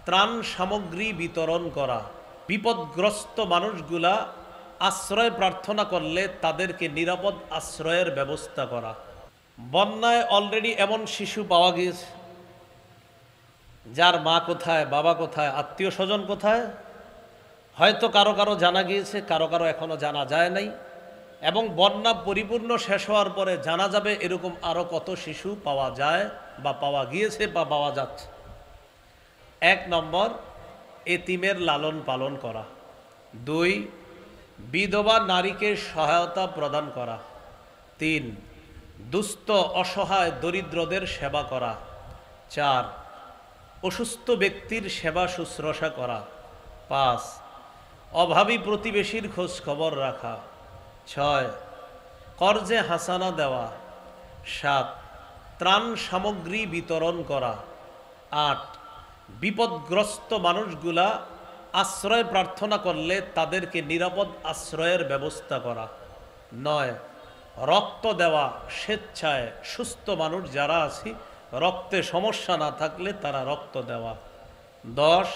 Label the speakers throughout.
Speaker 1: ত্রাণ সামগ্রী বিতরণ করা, বিপদগ্রস্ত মানুষগুলা আশ্রয় প্রার্থনা করলে তাদেরকে নিরাপদ আশ্রয়ের ব্যবস্থা করা। বন্যায় অলরেডি এমন শিশু পাওয়া গিয়েছে যার মা কোথায়, বাবা কোথায়, আত্মীয় স্বজন কোথায়, হয়তো কারো কারো জানা গিয়েছে, কারো কারো এখনো জানা যায় নাই, এবং বন্যা পরিপূর্ণ শেষ হওয়ার পরে জানা যাবে এরকম আরো কত শিশু পাওয়া যায় বা পাওয়া গিয়েছে বা পাওয়া যাচ্ছে। 1 নম্বর, এতিমের লালন পালন করা। 2, বিধবা নারীকে সহায়তা প্রদান করা। 3, দুস্থ অসহায় দরিদ্রদের সেবা করা। 4, অসুস্থ ব্যক্তির সেবা শুশ্রূষা করা। 5, অভাবী প্রতিবেশীর খোঁজ খবর রাখা। 6, কর্জে হাসানা দেওয়া। 7, ত্রাণ সামগ্রী বিতরণ করা। 8, বিপদগ্রস্ত মানুষগুলা আশ্রয় প্রার্থনা করলে তাদেরকে নিরাপদ আশ্রয়ের ব্যবস্থা করা। 9, রক্ত দেওয়া স্বেচ্ছায়, সুস্থ মানুষ যারা আছে রক্তে সমস্যা না থাকলে তারা রক্ত দেওয়া। 10,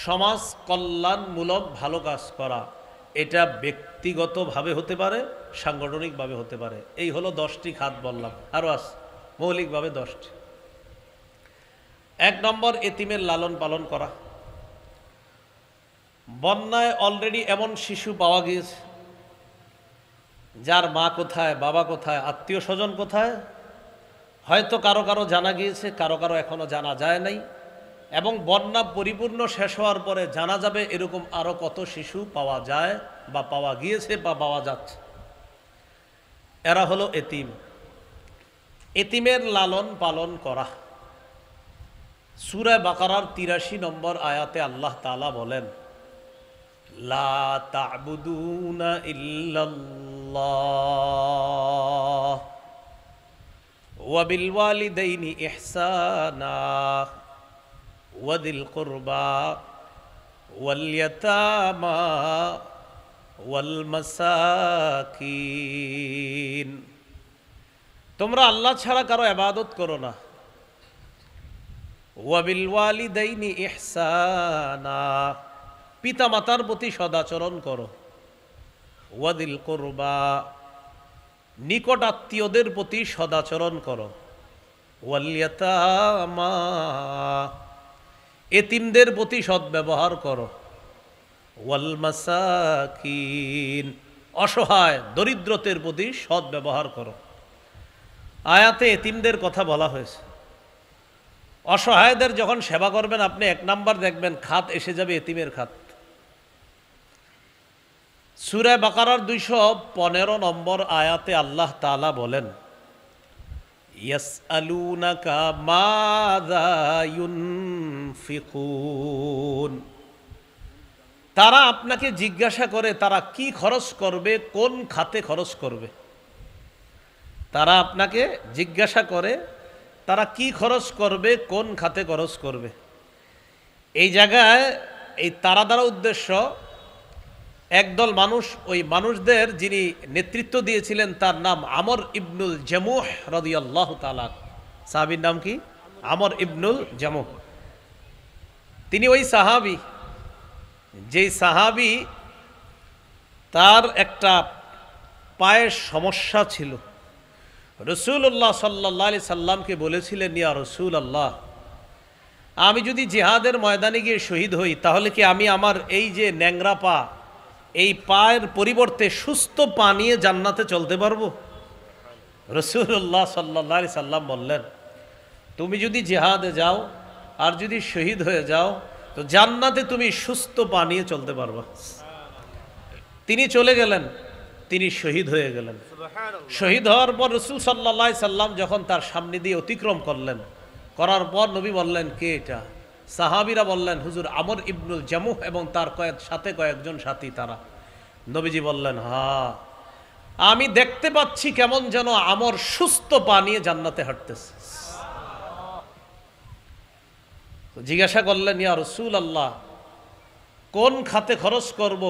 Speaker 1: সমাজ কল্যাণমূলক ভালো কাজ করা। এটা ব্যক্তিগতভাবে হতে পারে, সাংগঠনিকভাবে হতে পারে। এই হলো 10টি খাত বললাম, আরও আছে মৌলিকভাবে 10টি। 1 নম্বর, এতিমের লালন পালন করা। বন্যায় অলরেডি এমন শিশু পাওয়া গিয়েছে যার মা কোথায়, বাবা কোথায়, আত্মীয় স্বজন কোথায়, হয়তো কারো কারো জানা গিয়েছে, কারো কারো এখনো জানা যায় নাই, এবং বন্যা পরিপূর্ণ শেষ হওয়ার পরে জানা যাবে এরকম আরো কত শিশু পাওয়া যায় বা পাওয়া গিয়েছে বা পাওয়া যাচ্ছে। এরা হলো এতিম। এতিমের লালন পালন করা। সূরা বাকারার 83 নম্বর আয়াতে আল্লাহ তাআলা বলেন, লা তা'বুদুনা ইল্লাল্লাহ ওয়া বিল ওয়ালিদাইনি ইহসানা ওয়াদিল কুরবা ওয়াল ইয়াতামা ওয়াল মাসাকিন। তোমরা আল্লাহ ছাড়া কারো ইবাদত করো না। ওয়া বিল ওয়ালিদাইনি ইহসানা, পিতা মাতার প্রতি সদাচরণ করো। ওয়াদিল কুরবা, নিকট আত্মীয়দের প্রতি সদাচরণ করো। ওয়াল ইয়াতামা, এতিমদের প্রতি সদ্ব্যবহার করো। ওয়াল মাসাকিন, অসহায় দরিদ্রদের প্রতি সদ্ব্যবহার করো। আয়াতে এতিমদের কথা বলা হয়েছে। অসহায়দের যখন সেবা করবেন আপনি 1 নাম্বার দেখবেন খাত এসে যাবে এতিমের খাত। সূরা বাকারার 215 নম্বর আয়াতে আল্লাহ তাআলা বলেন, ইয়াসআলুনাকা মাযা ইউনফিকুন, তারা আপনাকে জিজ্ঞাসা করে তারা কি খরচ করবে, কোন খাতে খরচ করবে। তারা আপনাকে জিজ্ঞাসা করে তারা কি খরচ করবে, কোন খাতে খরচ করবে। এই জায়গায় এই তারা দ্বারা উদ্দেশ্য একদল মানুষ, ওই মানুষদের যিনি নেতৃত্ব দিয়েছিলেন তার নাম আমর ইবনুল জামুহ রাদিয়াল্লাহু তাআলা। সাহাবীর নাম কি? আমর ইবনুল জামুহ। তিনি ওই সাহাবী, যেই সাহাবী তার একটা পায়ের সমস্যা ছিল। রাসূলুল্লাহ সাল্লাল্লাহু আলাইহি সাল্লামকে বলেছিলেন, ইয়া রাসূলুল্লাহ, আমি যদি জিহাদের ময়দানে গিয়ে শহীদ হই তাহলে কি আমি আমার এই যে ন্যাংরা পা, এই পায়ের পরিবর্তে সুস্থ পা নিয়ে জান্নাতে চলতে পারবো? রাসূলুল্লাহ সাল্লাল্লাহু আলাইহি সাল্লাম বললেন, তুমি যদি জিহাদে যাও আর যদি শহীদ হয়ে যাও তো জান্নাতে তুমি সুস্থ পা নিয়ে চলতে পারবা। তিনি চলে গেলেন, তিনি শহীদ হয়ে গেলেন। শহীদ হওয়ার পর রাসূল সাল্লাল্লাহু আলাইহি সাল্লাম যখন তার সামনে দিয়ে অতিক্রম করলেন, করার পর নবী বললেন, কে এটা? সাহাবীরা বললেন, হুজুর আমর ইবনুল জামুহ এবং তার সাথে কয়েকজন সাথী তারা। নবীজি বললেন, হ্যাঁ, আমি দেখতে পাচ্ছি কেমন যেন আমর সুস্থ পা নিয়ে জান্নাতে হাঁটতেছে। জিজ্ঞাসা করলেন, ইয়া রাসূলুল্লাহ, কোন খাতে খরচ করব,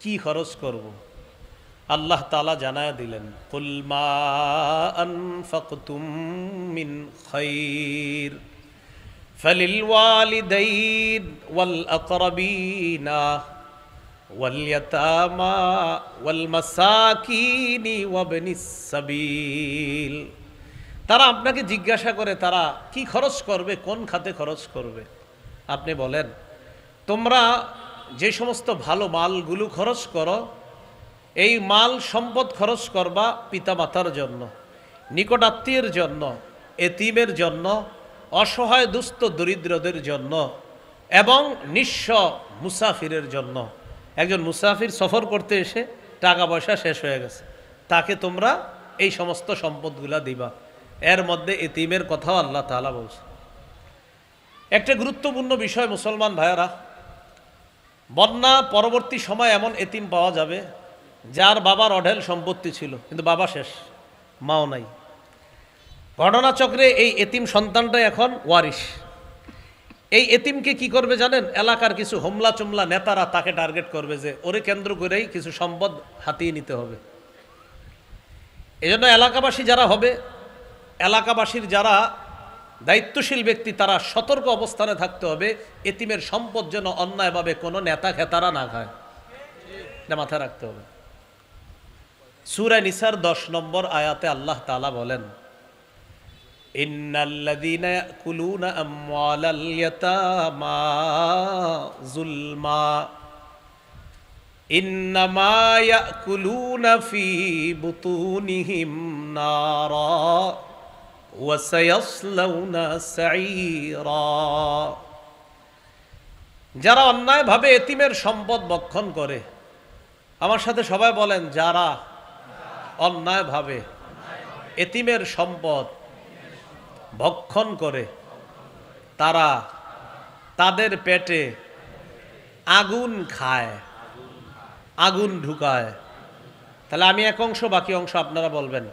Speaker 1: কি খরচ করব? আল্লাহ তাআলা জানায়া দিলেন, কুল মা আনফাকতুম মিন খায়র ফালিলওয়ালিদাইন ওয়াল আকরাবিনা ওয়াল ইয়াতামা ওয়াল মাসাকিনি ওয়াবনিস সাবিল। তারা আপনাকে জিজ্ঞাসা করে তারা কি খরচ করবে, কোন খাতে খরচ করবে। আপনি বলেন, তোমরা যে সমস্ত ভালো মালগুলো খরচ করো, এই মাল সম্পদ খরচ করবা পিতামাতার জন্য, নিকটাত্মীয়ের জন্য, এতিমের জন্য, অসহায় দুস্থ দরিদ্রদের জন্য এবং নিঃস্ব মুসাফিরের জন্য। একজন মুসাফির সফর করতে এসে টাকা পয়সা শেষ হয়ে গেছে, তাকে তোমরা এই সমস্ত সম্পদগুলা দিবা। এর মধ্যে এতিমের কথাও আল্লাহ তাআলা বলছে। একটা গুরুত্বপূর্ণ বিষয় মুসলমান ভাইয়েরা, বন্যা পরবর্তী সময় এমন এতিম পাওয়া যাবে যার বাবার অঢেল সম্পত্তি ছিল কিন্তু বাবা শেষ, মাও নাই। ঘটনাচক্রে এই এতিম সন্তানটা এখন ওয়ারিশ। এই এতিমকে কি করবে জানেন? এলাকার কিছু হোমলা চুমলা নেতারা তাকে টার্গেট করবে যে ওরে কেন্দ্র করেই কিছু সম্পদ হাতিয়ে নিতে হবে। এজন্য এলাকাবাসী যারা হবে, এলাকাবাসীর যারা দায়িত্বশীল ব্যক্তি, তারা সতর্ক অবস্থানে থাকতে হবে এতিমের সম্পদ যেন অন্যায়ভাবে কোনো নেতা খেতারা না খায়, এটা মাথায় রাখতে হবে। সূরা নিসার 10 নম্বর আয়াতে আল্লাহ তাআলা বলেন, ইন্নাল্লাযীনা ইয়াকুলুনা আমওয়ালাল ইয়াতামা যুলমা ইন্নামা ইয়াকুলুনা ফি বুতুনিহিম নারা ওয়া সায়াসলাউনা সাঈরা। যারা অন্যায়ভাবে এতিমের সম্পদ ভক্ষণ করে, আমার সাথে সবাই বলেন, যারা অন্যায়ভাবে এতিমের সম্পদ ভক্ষণ করে তারা তাদের পেটে আগুন খায়, আগুন ঢুকায়। তাহলে আমি এক অংশ, বাকি অংশ আপনারা বলবেন।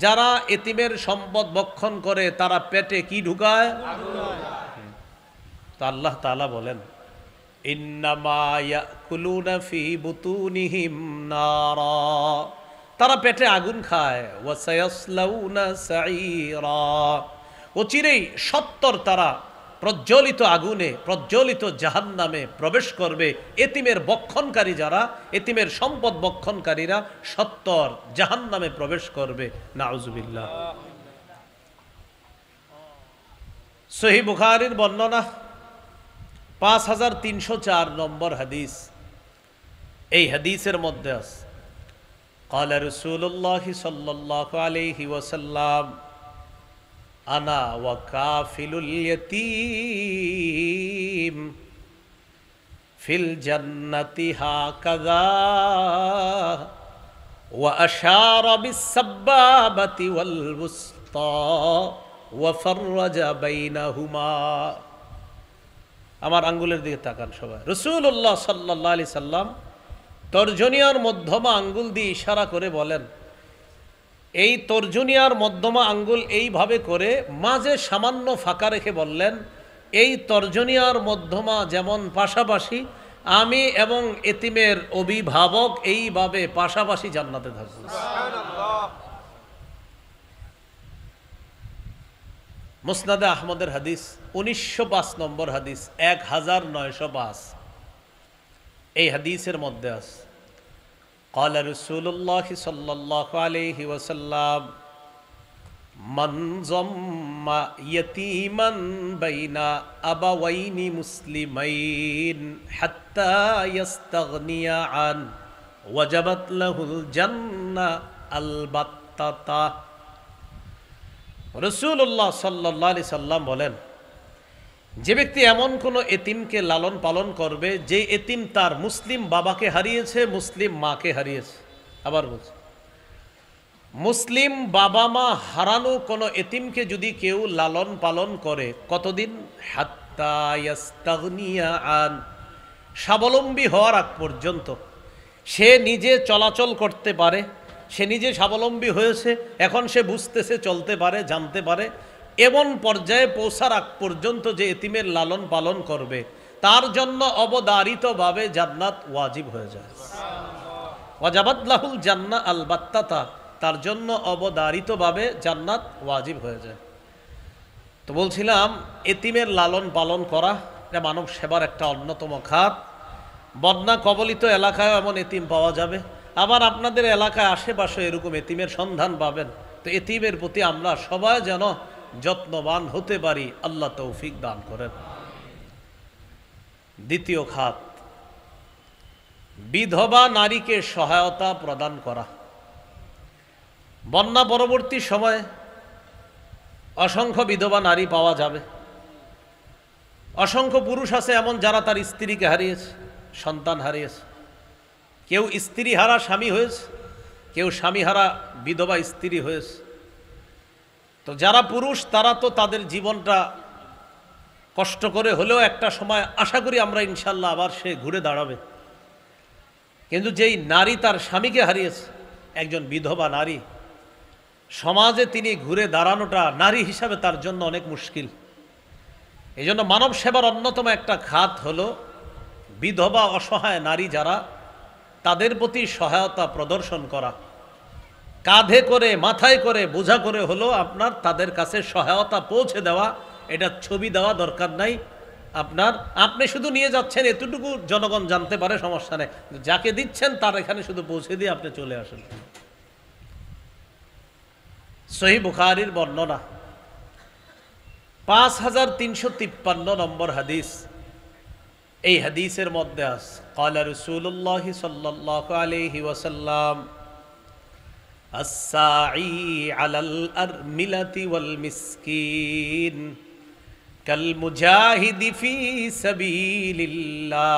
Speaker 1: যারা এতিমের সম্পদ ভক্ষণ করে তারা পেটে কি ঢুকায়? তো আল্লাহ তাআলা বলেন, ইন্নামা ইয়াকুলুনা ফি বুতুনিহিম নারা, তারা পেটে আগুন খায়, ওয়া সায়াসলাউনা সাঈরা, অচিরেই সত্তর তারা প্রজ্বলিত আগুনে, প্রজ্বলিত জাহান্নামে প্রবেশ করবে। এতিমের বক্ষণকারী যারা, এতিমের সম্পদ বক্ষণকারীরা সত্তর জাহান্নামে প্রবেশ করবে। নাউজুবিল্লাহ। সহিহ বুখারীর বর্ণনা 5304 নম্বর হাদিস। এই হাদিসের মধ্যে আছে, قال رسول الله صلى الله عليه وسلم أنا وكافل اليتيم في الجنة هكذا وأشار بالسبابة والوسطى وفرج بينهما। আমার আঙ্গুলের দিকে তাকান সবাই। রাসূলুল্লাহ সাল্লাল্লাহু আলাইহি সাল্লাম তর্জনিয়ার মধ্যমা আঙ্গুল দিয়ে ইশারা করে বলেন, এই তর্জনিয়ার মধ্যমা আঙ্গুল এইভাবে করে মাঝে সামান্য ফাঁকা রেখে বললেন, এই তর্জনিয়ার মধ্যমা যেমন পাশাপাশি, আমি এবং এতিমের অভিভাবক এইভাবে পাশাপাশি জান্নাতে থাকব। মুসনাদে আহমদের হাদিস 1905 নম্বর হাদিস, 1905। এই হাদিসের মধ্যে আছে, قال رسول الله صلى الله عليه وسلم من ضم يتيما بين أبوين مسلمين حتى يستغني عنه وجبت له الجنة البتة। রাসূলুল্লাহ সাল্লাল্লাহু আলাইহি সাল্লাম বলেন, যে ব্যক্তি এমন কোনো এতিমকে লালন পালন করবে যে এতিম তার মুসলিম বাবাকে হারিয়েছে, মুসলিম মাকে হারিয়েছে। আবার বলছে, মুসলিম বাবা মা হারানো কোনো এতিমকে যদি কেউ লালন পালন করে, কতদিন? হাত্তা ইয়াস্তাগনিয়া আন, স্বাবলম্বী হওয়ার আগ পর্যন্ত। সে নিজে চলাচল করতে পারে, সে নিজে স্বাবলম্বী হয়েছে, এখন সে বুঝতেছে, চলতে পারে, জানতে পারে, এমন পর্যায়ে পৌঁছার আগ পর্যন্ত যে এতিমের লালন পালন করবে তার জন্য অবধারিতভাবে জান্নাত ওয়াজিব হয়ে যায়। ওয়াজাবাত লাহুল জান্নাহ আল বাত্তাতা, তার জন্য অবধারিতভাবে জান্নাত ওয়াজিব হয়ে যায়। তো বলছিলাম এতিমের লালন পালন করা এটা মানব সেবার একটা অন্যতম খাত। বন্যা কবলিত এলাকায় এমন এতিম পাওয়া যাবে, আবার আপনাদের এলাকায় আশেপাশে এরকম এতিমের সন্ধান পাবেন। তো এতিমের প্রতি আমরা সবাই যেন যত্নবান হতে পারি, আল্লাহ তৌফিক দান করেন। দ্বিতীয় খাত, বিধবা নারীকে সহায়তা প্রদান করা। বন্যা পরবর্তী সময়ে অসংখ্য বিধবা নারী পাওয়া যাবে। অসংখ্য পুরুষ আছে এমন যারা তার স্ত্রীকে হারিয়েছে, সন্তান হারিয়েছে। কেউ স্ত্রী হারা স্বামী হয়েছে, কেউ স্বামী হারা বিধবা স্ত্রী হয়েছে। তো যারা পুরুষ তারা তো তাদের জীবনটা কষ্ট করে হলেও একটা সময় আশা করি আমরা ইনশাল্লাহ আবার সে ঘুরে দাঁড়াবে। কিন্তু যেই নারী তার স্বামীকে হারিয়েছে, একজন বিধবা নারী, সমাজে তিনি ঘুরে দাঁড়ানোটা নারী হিসাবে তার জন্য অনেক মুশকিল। এই জন্য মানব সেবার অন্যতম একটা খাত হলো বিধবা অসহায় নারী যারা, তাদের প্রতি সহায়তা প্রদর্শন করা। কাঁধে করে মাথায় করে বোঝা করে হলো আপনার তাদের কাছে সহায়তা পৌঁছে দেওয়া। এটা ছবি দেওয়া দরকার নাই আপনার, আপনি শুধু নিয়ে যাচ্ছেন এতটুকু জনগণ জানতে পারে, সমস্যা নেই। যাকে দিচ্ছেন তার এখানে শুধু পৌঁছে দিয়ে আপনি চলে আসেন। সহিহ বুখারীর বর্ণনা 5353 নম্বর হাদিস। এই হাদিসের মধ্যে আছে ক্বালা রাসূলুল্লাহ সাল্লাল্লাহু আলাইহি ওয়াসাল্লাম আস-সাঈ আলাল আরমিলাতি ওয়াল মিসকিন কাল মুজাহিদি ফি সাবিলিল্লাহ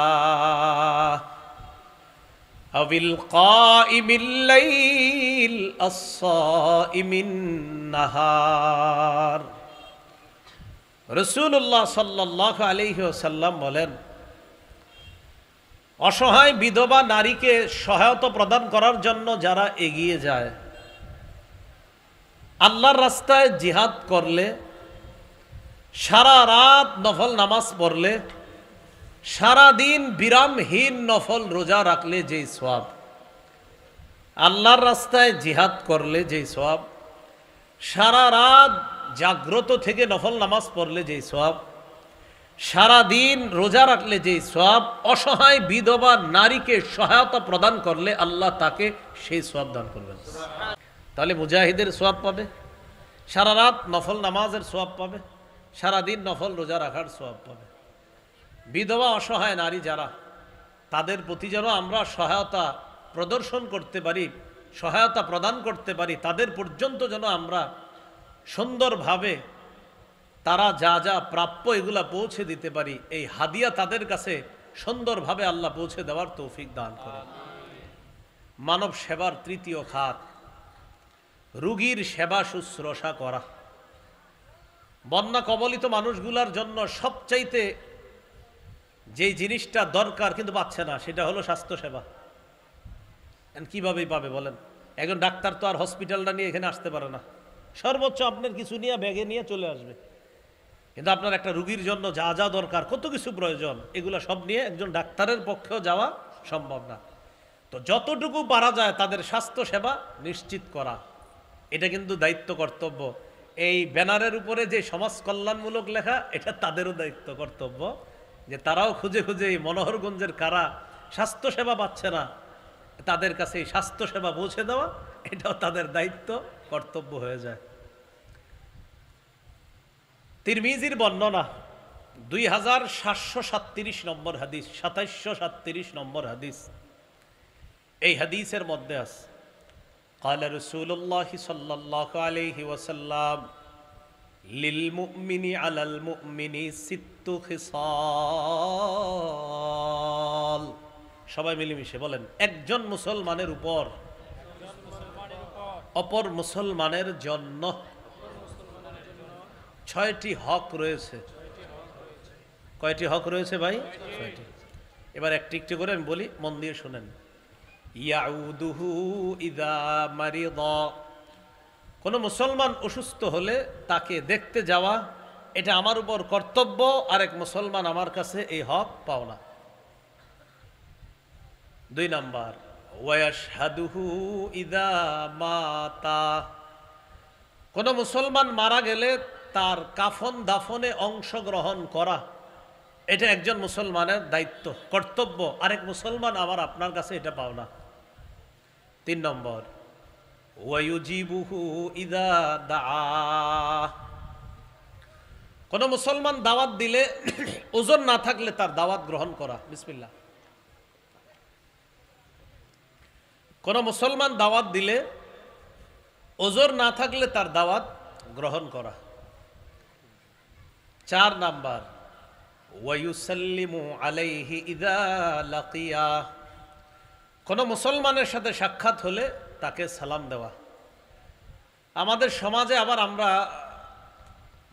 Speaker 1: আবিল কাইমিল লাইল আস-সাইমিন নাহার। রাসূলুল্লাহ সাল্লাল্লাহু আলাইহি ওয়াসাল্লাম বলেন, অসহায় বিধবা নারীকে সহায়তা প্রদান করার জন্য যারা এগিয়ে যায়, আল্লাহর রাস্তায় জিহাদ করলে, সারা রাত নফল নামাজ পড়লে, সারা দিন বিরামহীন নফল রোজা রাখলে যেই সওয়াব, আল্লাহর রাস্তায় জিহাদ করলে যেই সওয়াব, সারা রাত জাগ্রত থেকে নফল নামাজ পড়লে যেই সওয়াব, সারা দিন রোজা রাখলে যেই সওয়াব, অসহায় বিধবা নারীকে সহায়তা প্রদান করলে আল্লাহ তাকে সেই সওয়াব দান করবেন। তাহলে মুজাহিদের সওয়াব পাবে, সারা রাত নফল নামাজের সওয়াব পাবে, সারা দিন নফল রোজা রাখার সওয়াব পাবে। বিধবা অসহায় নারী যারা, তাদের প্রতি যেন আমরা সহায়তা প্রদর্শন করতে পারি, সহায়তা প্রদান করতে পারি, তাদের পর্যন্ত যেন আমরা সুন্দরভাবে তারা যা যা প্রাপ্য এগুলা পৌঁছে দিতে পারি। এই হাদিয়া তাদের কাছে সুন্দরভাবে আল্লাহ পৌঁছে দেওয়ার তৌফিক দান করেন। মানব সেবার তৃতীয় খাত, রোগীর সেবা শুশ্রূষা করা। বন্যা কবলিত মানুষগুলার জন্য সবচাইতে যেই জিনিসটা দরকার কিন্তু পাচ্ছে না, সেটা হলো স্বাস্থ্যসেবা। কিভাবেই পাবে বলেন? একজন ডাক্তার তো আর হসপিটালটা নিয়ে এখানে আসতে পারে না, সর্বোচ্চ আপনার কিছু নিয়ে ব্যাগে নিয়ে চলে আসবে। কিন্তু আপনার একটা রোগীর জন্য যা যা দরকার, কত কিছু প্রয়োজন, এগুলো সব নিয়ে একজন ডাক্তারের পক্ষেও যাওয়া সম্ভব না। তো যতটুকু পারা যায় তাদের স্বাস্থ্য সেবা নিশ্চিত করা, এটা কিন্তু দায়িত্ব কর্তব্য। এই ব্যানারের উপরে যে সমাজ কল্যাণমূলক লেখা, এটা তাদেরও দায়িত্ব কর্তব্য যে তারাও খুঁজে খুঁজে এই মনোহরগঞ্জের কারা স্বাস্থ্য সেবা পাচ্ছে না, তাদের কাছে এই স্বাস্থ্য সেবা পৌঁছে দেওয়া, এটাও তাদের দায়িত্ব কর্তব্য হয়ে যায়। তিরমিজির বর্ণনা 2737 নম্বর হাদিস, 2737 নম্বর হাদিস। এই হাদিসের মধ্যে আছে ক্বালা রাসূলুল্লাহ সাল্লাল্লাহু আলাইহি ওয়াসাল্লাম লিল মুমিনি আলাল মুমিনি সিত্তু খিসাল। সবাই মিলেমিশে বলেন, একজন মুসলমানের উপর অপর মুসলমানের জন্য 6টি হক রয়েছে। কয়টি হক রয়েছে ভাই? 6টি। এবার একটি একটি করে আমি বলি, মন দিয়ে শুনেন। ইয়াউদুহু ইযা মারিদা, কোন মুসলমান অসুস্থ হলে তাকে দেখতে যাওয়া, এটা আমার উপর কর্তব্য, আরেক মুসলমান আমার কাছে এই হক পাও না। 2 নাম্বার, ওয়াশহাদুহু ইযা মাতা, কোন মুসলমান মারা গেলে তার কাফন দাফনে অংশগ্রহণ করা, এটা একজন মুসলমানের দায়িত্ব, কর্তব্য। আরেক মুসলমান আমার আপনার কাছে এটা পাওনা। 3 নম্বর, ওয়ায়ুজিবুহু ইদা দাআ। কোন মুসলমান দাওয়াত দিলে ওজন না থাকলে তার দাওয়াত গ্রহণ করা। বিসমিল্লাহ। কোন মুসলমান দাওয়াত দিলে ওজর না থাকলে তার দাওয়াত গ্রহণ করা। 4 নাম্বার, ওয়ায়ুসাল্লিমু আলাইহি ইযা লাকিয়া। কোন মুসলমানের সাথে সাক্ষাৎ হলে তাকে সালাম দেওয়া। আমাদের সমাজে আবার আমরা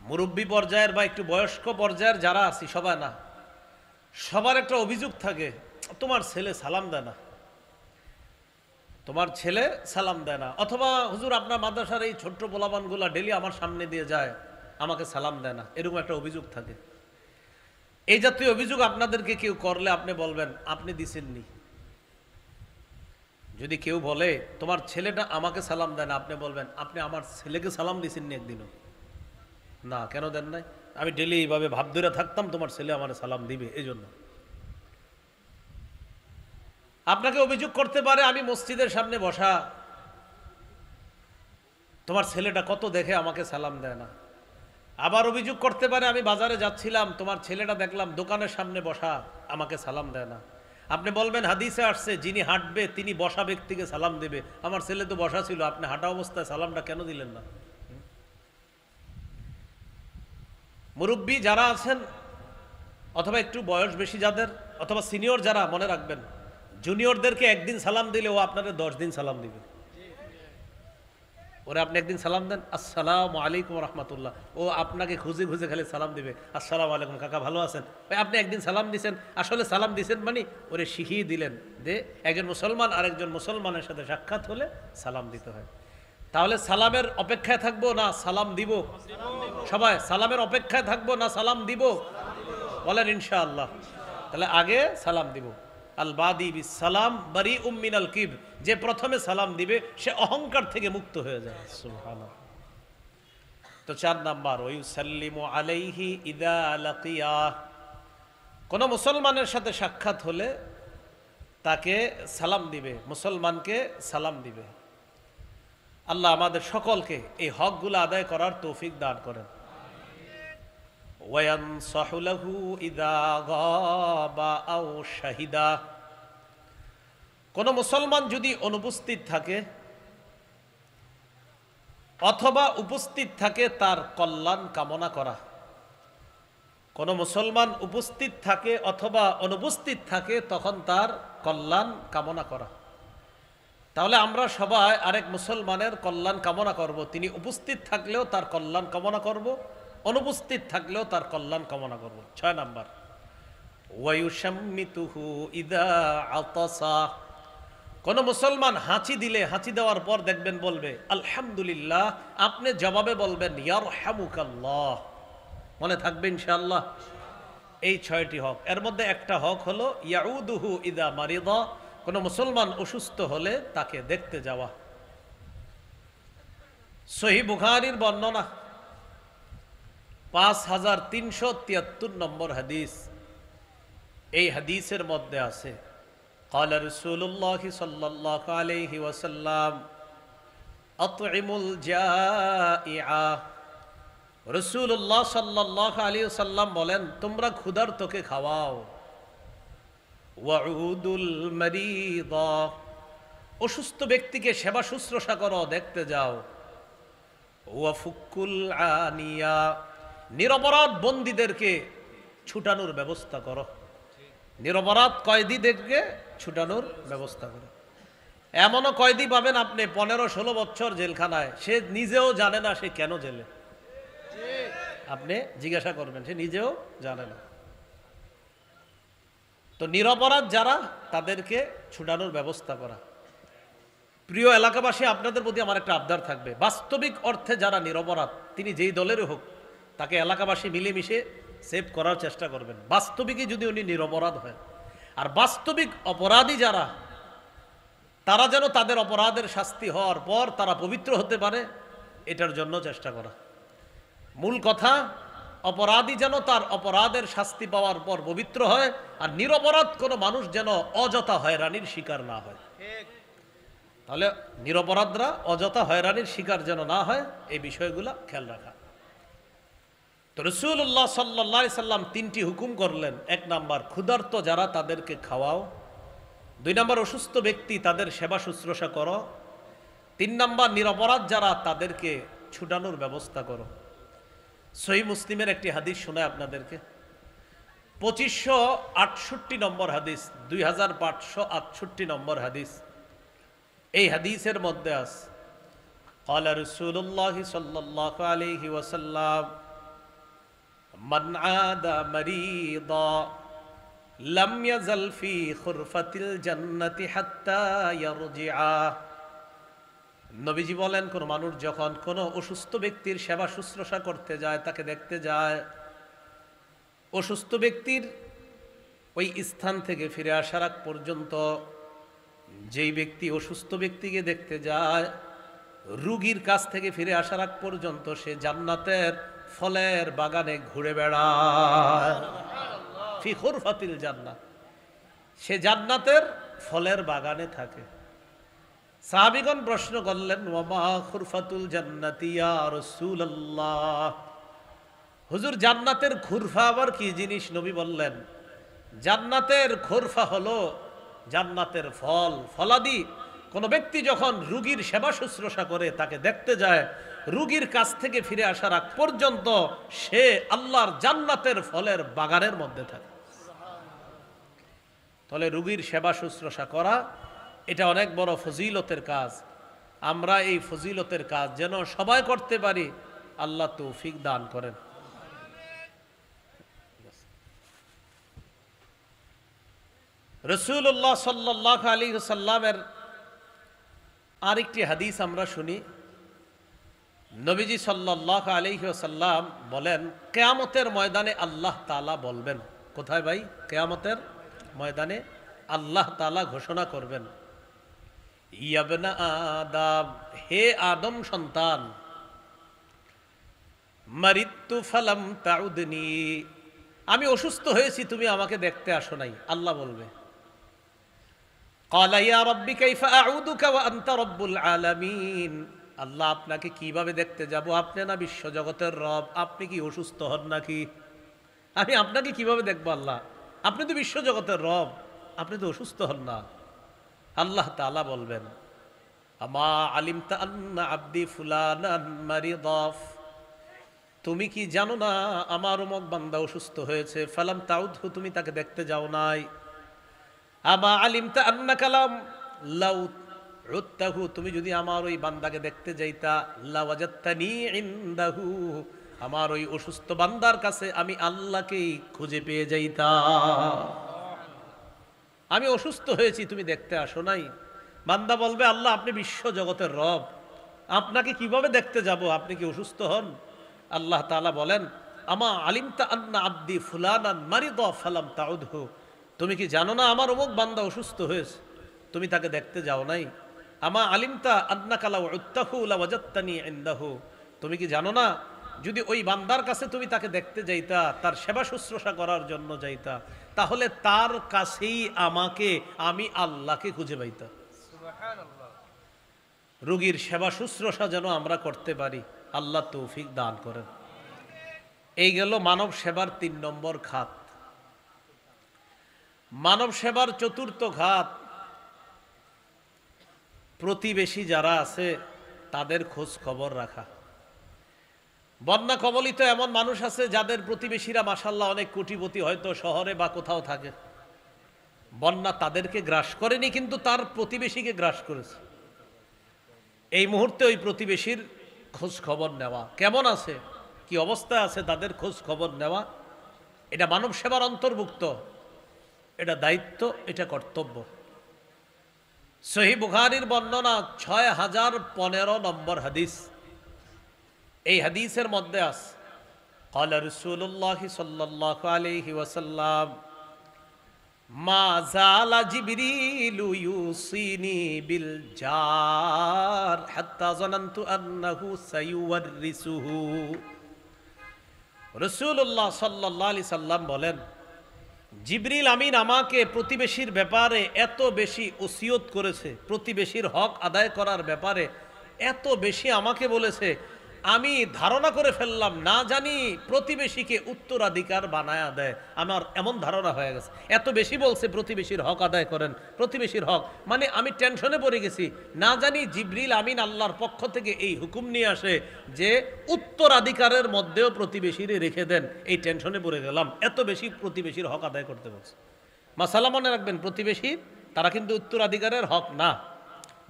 Speaker 1: মুরব্বী পর্যায়ের বা একটু বয়স্ক পর্যায়ের যারা আছি, সবাই না, সবার একটা অভিযোগ থাকে, তোমার ছেলে সালাম দেয় না, তোমার ছেলে সালাম দেয় না, অথবা হুজুর আপনার মাদ্রাসার এই ছোট্ট পোলাপানগুলা ডেলি আমার সামনে দিয়ে যায়, আমাকে সালাম দেয় না, এরকম একটা অভিযোগ থাকে। এই জাতীয় অভিযোগ আপনাদেরকে কেউ করলে আপনি বলবেন আপনি দিছেননি। যদি কেউ বলে তোমার ছেলেটা আমাকে সালাম দেয় না, আপনি বলবেন আপনি আমার ছেলেকে সালাম দিছেননি একদিনও? না, কেন দেন নাই? আমি ডেলি এইভাবে ভাব ধরে থাকতাম তোমার ছেলে আমার সালাম দিবে, এই জন্য। আপনাকে অভিযোগ করতে পারে আমি মসজিদের সামনে বসা, তোমার ছেলেটা কত দেখে আমাকে সালাম দেয় না। আবার অভিযোগ করতে পারে আমি বাজারে যাচ্ছিলাম, তোমার ছেলেটা দেখলাম দোকানের সামনে বসা, আমাকে সালাম দেয় না। আপনি বলবেন হাদিসে আসছে যিনি হাঁটবে তিনি বসা ব্যক্তিকে সালাম দেবে, আমার ছেলে তো বসা ছিল, আপনি হাঁটা অবস্থায় সালামটা কেন দিলেন না? মুরব্বী যারা আছেন অথবা একটু বয়স বেশি যাদের, অথবা সিনিয়র যারা, মনে রাখবেন জুনিয়রদেরকে একদিন সালাম দিলে ও আপনাদের 10 দিন সালাম দিবে। ওরা আপনি একদিন সালাম দেন, আসসালামু আলাইকুম রহমতুল্লাহ, ও আপনাকে খুঁজে খুঁজে খালি সালাম দিবে, আসসালামু আলাইকুম কাকা ভালো আছেন। আপনি একদিন সালাম দিছেন, আসলে সালাম দিছেন মানে ওরে শিখিয়ে দিলেন যে একজন মুসলমান আরেকজন মুসলমানের সাথে সাক্ষাৎ হলে সালাম দিতে হয়। তাহলে সালামের অপেক্ষায় থাকবো না সালাম দিব? সবাই সালামের অপেক্ষায় থাকবো না সালাম দিব? বলেন ইনশাআল্লাহ। তাহলে আগে সালাম দিব। আল বাদি বিস সালাম বারিউম মিনাল কিবর, যে প্রথমে সালাম দিবে সে অহংকার থেকে মুক্ত হয়ে যায়। সুবহানাল্লাহ। তো 4 নাম্বার, ওয়ায়ুসাল্লিমু আলাইহি ইযা লাকিয়া। কোন মুসলমানের সাথে সাক্ষাৎ হলে তাকে সালাম দিবে, মুসলমানকে সালাম দিবে। আল্লাহ আমাদের সকলকে এই হকগুলো আদায় করার তৌফিক দান করেন। ওয়ায়ানসাহু লাহু ইযা গাবা আও শাহিদা। কোন মুসলমান যদি অনুপস্থিত থাকে অথবা উপস্থিত থাকে তার কল্যাণ কামনা করা। কোন মুসলমান উপস্থিত থাকে অথবা অনুপস্থিত থাকে তখন তার কল্যাণ কামনা করা। তাহলে আমরা সবাই আরেক মুসলমানের কল্যাণ কামনা করব, তিনি উপস্থিত থাকলেও তার কল্যাণ কামনা করব, অনুপস্থিত থাকলেও তার কল্যাণ কামনা করব। 6 নাম্বার, ওয়ায়ুশাম্মিতুহু ইযা আতাসা। কোন মুসলমান হাঁচি দিলে হাঁচি দেওয়ার পর দেখবেন বলবে আলহামদুলিল্লাহ, আপনি জবাবে বলবেন ইয়ারহামুকাল্লাহ। মনে থাকবে ইনশাআল্লাহ। এই 6টি হক, এর মধ্যে একটা হক হলো ইয়াউদুহু ইযা মারিদা, কোন মুসলমান অসুস্থ হলে তাকে দেখতে যাওয়া। সহিহ বুখারীর বর্ণনা 5373 নম্বর হাদিস। এই হাদিসের মধ্যে আছে قال رسول الله صلى الله عليه وسلم أطعموا الجائع। রাসূলুল্লাহ সাল্লাল্লাহু আলাইহি ওয়াসাল্লাম বলেন তোমরা ক্ষুধার্তকে খাওয়াও। ওয়াউদুল মারিদা, অসুস্থ ব্যক্তিকে সেবা শুশ্রূষা করো, দেখতে যাও। ওয়াফুকুল আনিয়া, নিরপরাধ বন্দীদেরকে ছুটানোর ব্যবস্থা করো। নিরপরাধ কয়েদিদেরকে ছুটানোর ব্যবস্থা করো। এমনও কয়েদি পাবেন আপনি 15-16 বছর জেলখানায়, সে নিজেও জানে না সে কেন জেলে। আপনি জিজ্ঞাসা করবেন, সে নিজেও জানে না। তো নিরপরাধ যারা তাদেরকে ছুটানোর ব্যবস্থা করা। প্রিয় এলাকাবাসী, আপনাদের প্রতি আমার একটা আবদার থাকবে, বাস্তবিক অর্থে যারা নিরপরাধ তিনি যেই দলেরই হোক তাকে এলাকাবাসী মিলেমিশে সেভ করার চেষ্টা করবেন, বাস্তবিকই যদি উনি নিরপরাধ হয়। আর বাস্তবিক অপরাধী যারা, তারা যেন তাদের অপরাধের শাস্তি হওয়ার পর তারা পবিত্র হতে পারে, এটার জন্য চেষ্টা করা। মূল কথা, অপরাধী যেন তার অপরাধের শাস্তি পাওয়ার পর পবিত্র হয়, আর নিরপরাধ কোনো মানুষ যেন অযথা হয়রানির শিকার না হয়। তাহলে নিরপরাধরা অযথা হয়রানির শিকার যেন না হয়, এই বিষয়গুলো খেয়াল রাখা। তো রাসূলুল্লাহ সাল্লাল্লাহু আলাইহি সাল্লাম 3টি হুকুম করলেন। 1 নাম্বার, ক্ষুধার্ত যারা তাদেরকে খাওয়াও। 2 নাম্বার, অসুস্থ ব্যক্তি তাদের সেবা শুশ্রূষা করো। 3 নাম্বার, নিরপরাধ যারা তাদেরকে ছুটানোর ব্যবস্থা করো। সহিহ মুসলিমের একটি হাদিস শোনায় আপনাদেরকে, 2568 নম্বর হাদিস, 2568 নম্বর হাদিস। এই হাদিসের মধ্যে আছে, قال رسول الله صلى الله عليه وسلم من عاد مريضا لم يزل في خرفة الجنة حتى يرجع। নবীজি বলেন, কোন মানুষ যখন কোন অসুস্থ ব্যক্তির সেবা শুশ্রূষা করতে যায়, তাকে দেখতে যায়, অসুস্থ ব্যক্তির ওই স্থান থেকে ফিরে আসার আগ পর্যন্ত, যেই ব্যক্তি অসুস্থ ব্যক্তিকে দেখতে যায়, রোগীর কাছ থেকে ফিরে আসার আগ পর্যন্ত সে জান্নাতের ফলের বাগানে ঘুরে বেড়ায়। ফি খুরফাতিল জান্নাত, সে জান্নাতের ফলের বাগানে থাকে। সাহাবীগণ প্রশ্ন করলেন, ওয়ামা খুরফাতুল জান্নাতি ইয়া রাসূলুল্লাহ, হুজুর জান্নাতের খুরফা আবার কি জিনিস? নবী বললেন, জান্নাতের খুরফা হলো জান্নাতের ফল, ফলাদি। কোন ব্যক্তি যখন রোগীর সেবা শুশ্রূষা করে, তাকে দেখতে যায়, রোগীর কাছ থেকে ফিরে আসার আগ পর্যন্ত সে আল্লাহর জান্নাতের ফলের বাগানের মধ্যে থাকে। তাহলে রোগীর সেবা শুশ্রূষা করা এটা অনেক বড় ফজিলতের কাজ। আমরা এই ফজিলতের কাজ যেন সবাই করতে পারি, আল্লাহ তৌফিক দান করেন। রাসূলুল্লাহ সাল্লাল্লাহু আলাইহি ওয়াসাল্লামের আরেকটি হাদিস আমরা শুনি। নবীজি সাল্লাল্লাহু আলাইহি ওয়াসাল্লাম বলেন, কিয়ামতের ময়দানে আল্লাহ তাআলা বলবেন, কোথায় ভাই? কিয়ামতের ময়দানে আল্লাহ তাআলা ঘোষণা করবেন, ইয়াবনা আদম, হে আদম সন্তান, মারিতু ফালাম তাউদনি, আমি অসুস্থ হয়েছি, তুমি আমাকে দেখতে আসো নাই। আল্লাহ বলবে, ক্বালা ইয়া রাব্বি কাইফা আউদুকা ওয়া আনতা রাব্বুল আলামিন, আল্লাহ আপনাকে কিভাবে দেখতে যাব? আপনি না বিশ্ব জগতের রব, আপনি কি অসুস্থ হন নাকি? আমি আপনাকে কিভাবে দেখবো? আল্লাহ, আপনি তো বিশ্ব জগতের রব, আপনি তো অসুস্থ হন না। আল্লাহ তাআলা বলবেন, আমা আলিমতা আন্না আব্দি ফুলানান মারিদাফ, তুমি কি জানো না আমার অমুক বান্দা অসুস্থ হয়েছে? ফালাম তাউদহু, তুমি তাকে দেখতে যাও নাই। আমা আলিমতা আন্নাকা লাম লাউ উত্তাহু, তুমি যদি আমার ওই বান্দাকে দেখতে যাইতা, লাওয়াজাত্তানি ইনদাহু, আমার ওই অসুস্থ বান্দার কাছে আমি আল্লাহকেই খুঁজে পেয়ে যাইতাম। আমি অসুস্থ হয়েছি, তুমি দেখতে আসো নাই। বান্দা বলবে, আল্লাহ আপনি বিশ্ব জগতের রব, আপনাকে কিভাবে দেখতে যাব? আপনি কি অসুস্থ হন? আল্লাহ তাআলা বলেন, আমা আলিমতা আন্না আব্দি ফুলানান মারিদা ফালাম তাউদহু, তুমি কি জানো না আমার অমুক বান্দা অসুস্থ হয়েছে, তুমি তাকে দেখতে যাও নাই। আমা আলিমতা আন্নাকা লাউ উত্তাহু লাওয়াজাত্তানি ইনদাহু, তুমি কি জানো না যদি ওই বান্দার কাছে তুমি তাকে দেখতে যাইতা, তার সেবা শুশ্রূষা করার জন্য যাইতা, তাহলে তার কাছেই আমাকে, আমি আল্লাহকে খুঁজে পাইতাম। সুবহানাল্লাহ। রোগীর সেবা শুশ্রূষা যেন আমরা করতে পারি, আল্লাহ তৌফিক দান করেন। এই গেল মানব সেবার 3 নম্বর খাত। মানব সেবার 4র্থ খাত, প্রতিবেশী যারা আছে তাদের খোঁজ খবর রাখা। বন্যা কবলিত এমন মানুষ আছে যাদের প্রতিবেশীরা মাশাআল্লাহ অনেক কোটিপতি, হয়তো শহরে বা কোথাও থাকে। বন্যা তাদেরকে গ্রাস করেনি, কিন্তু তার প্রতিবেশীকে গ্রাস করেছে। এই মুহূর্তে ওই প্রতিবেশীর খোঁজ খবর নেওয়া, কেমন আছে, কি অবস্থায় আছে, তাদের খোঁজ খবর নেওয়া, এটা মানব সেবার অন্তর্ভুক্ত। এটা দায়িত্ব, এটা কর্তব্য। সহিহ বুখারীর বর্ণনা 6015 নম্বর হাদিস। এই হাদিসের মধ্যে আছে, ক্বালা রাসূলুল্লাহ সাল্লাল্লাহু আলাইহি ওয়াসাল্লাম, মা যালা জিবরিলু ইউসিনি বিল জার হাত্তা যানানতু আন্নাহু সায়ুওয়ারিসুহু। রাসূলুল্লাহ সাল্লাল্লাহু আলাইহি সাল্লাম বলেন, জিবরিল আমিন আমাকে প্রতিবেশীর ব্যাপারে এত বেশি ওসিয়ত করেছে, প্রতিবেশীর হক আদায় করার ব্যাপারে এত বেশি আমাকে বলেছে, আমি ধারণা করে ফেললাম না জানি প্রতিবেশীকে উত্তরাধিকার বানায়া দেয়। আমার এমন ধারণা হয়ে গেছে, এত বেশি বলছে প্রতিবেশীর হক আদায় করেন, প্রতিবেশীর হক, মানে আমি টেনশনে পড়ে গেছি, না জানি জিবরিল আমিন আল্লাহর পক্ষ থেকে এই হুকুম নিয়ে আসে যে উত্তরাধিকারের মধ্যেও প্রতিবেশীরে রেখে দেন। এই টেনশনে পড়ে গেলাম, এত বেশি প্রতিবেশীর হক আদায় করতে বলছে। মাসালা মনে রাখবেন, প্রতিবেশী তারা কিন্তু উত্তরাধিকারের হক না,